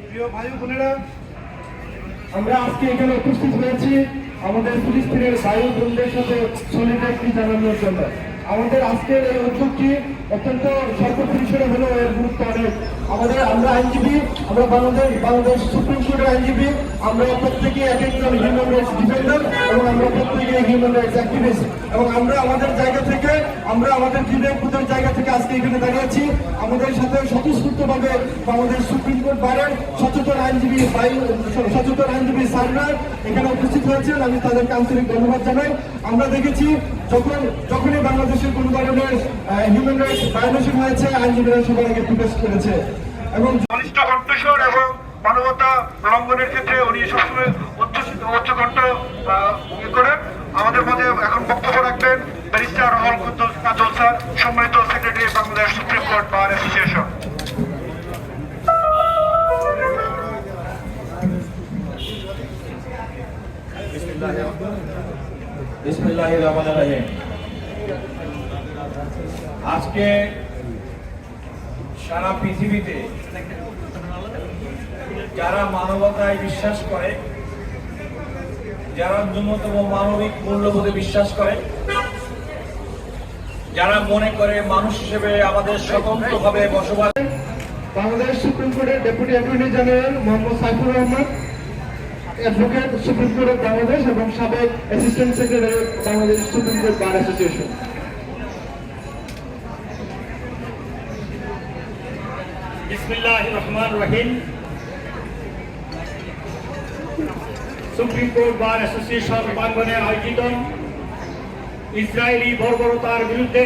প্রিয় ভাই বোনেরা, আমরা আজকে এখানে উপস্থিত হয়েছি আমাদের ফিলিস্তিনের ভাই বোনদের সাথে সলিডারিটি জানানোর জন্য। আমাদের আজকের এই উদ্যোগটি অত্যন্ত স্বল্প পরিসরে হলেও এর গুরুত্ব অনেক। আমরা আইনজীবী, আমরা বাংলাদেশ সুপ্রিম কোর্টের আইনজীবী, আমরা প্রত্যেকে এক একজন হিউম্যান রাইটস ডিফেন্ডার এবং আমরা প্রত্যেকে হিউম্যান রাইটস অ্যাক্টিভিস্ট, এবং আমরা আমাদের জায়গা থেকে, আমরা আমাদের বিবেকবোধের জায়গা থেকে আজকে এখানে দাঁড়িয়েছি। আমাদের সাথে স্বতঃস্ফূর্তভাবে বাংলাদেশ সুপ্রিম কোর্ট বারের সচেতন আইনজীবী স্যাররা এখানে উপস্থিত হয়েছেন। আমি তাদেরকে আন্তরিক ধন্যবাদ জানাই। আমরা দেখেছি যখনই বাংলাদেশের কোনো ধরনের হিউম্যান রাইটস ভায়োলেশন হয়েছে, আইনজীবীরা সবার আগে প্রোটেস্ট করেছে এবং ঘনিষ্ঠ কণ্ঠস্বর এবং মানবতা লঙ্ঘনের ক্ষেত্রে উনি সবসময় উচ্চকণ্ঠ করেন। আমাদের মধ্যে এখন বক্তব্য রাখবেন ব্যারিস্টার রহল কুদ্দুস কাজল স্যার, সম্মানিত secretary Bangladesh supreme court bar association. বিসমিল্লাহির রহমানির রহিম। আজকে সারা পৃথিবীতে যারা মানবতায় বিশ্বাস করে, যারা ন্যূনতম মানবিক মূল্যবোধে বিশ্বাস করে, যারা মনে করে মানুষ হিসেবে আমাদের স্বতন্ত্রভাবে বসবাস। বাংলাদেশ সুপ্রিম কোর্টের deputy attorney general Mohammad Saifur Rahman, advocate supreme court of Bangladesh এবং সাবেক assistant secretary Bangladesh supreme court bar association. বিসমিল্লাহির রহমানির রহিম। সুপ্রিম কোর্ট বার অ্যাসোসিয়েশন প্রাঙ্গণে আয়োজিত ইসরায়েলি বর্বরতার বিরুদ্ধে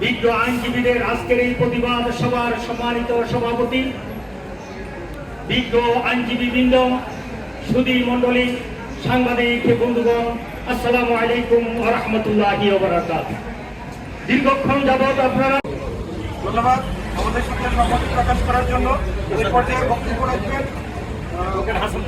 বিজ্ঞ আইনজীবীদের আজকের এই প্রতিবাদ সভার সম্মানিত সভাপতি, বিজ্ঞ আইনজীবীবৃন্দ, সুধী মণ্ডলী, সাংবাদিক বন্ধুগণ, আসসালামু আলাইকুম ওয়া রাহমাতুল্লাহি ওয়া বারাকাতুহু। দীর্ঘক্ষণ যাবৎ আপনারা ধন্যবাদ আমাদের সাথে সংবাদ প্রকাশ করার জন্য। এই পর্যায়ে বক্তব্য রাখবেন অ্যাডভোকেট হাসান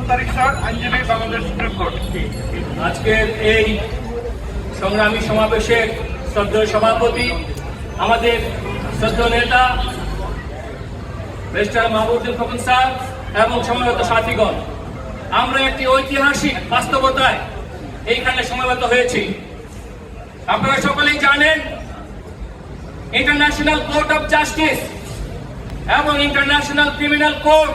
তারিক স্যার, আইনজীবী বাংলাদেশ সুপ্রিম কোর্ট। আজকের এই সংগ্রামী সমাবেশের শ্রদ্ধেয় সভাপতি, আমাদের শ্রদ্ধেয় নেতা ব্যারিস্টার মাহবুবুদ্দিন খোকন স্যার এবং সমবেত সাথীগণ, আমরা একটি ঐতিহাসিক বাস্তবতায় এইখানে সমবেত হয়েছি। আপনারা সকলেই জানেন, ইন্টারন্যাশনাল কোর্ট অফ জাস্টিস এবং ইন্টারন্যাশনাল ক্রিমিনাল কোর্ট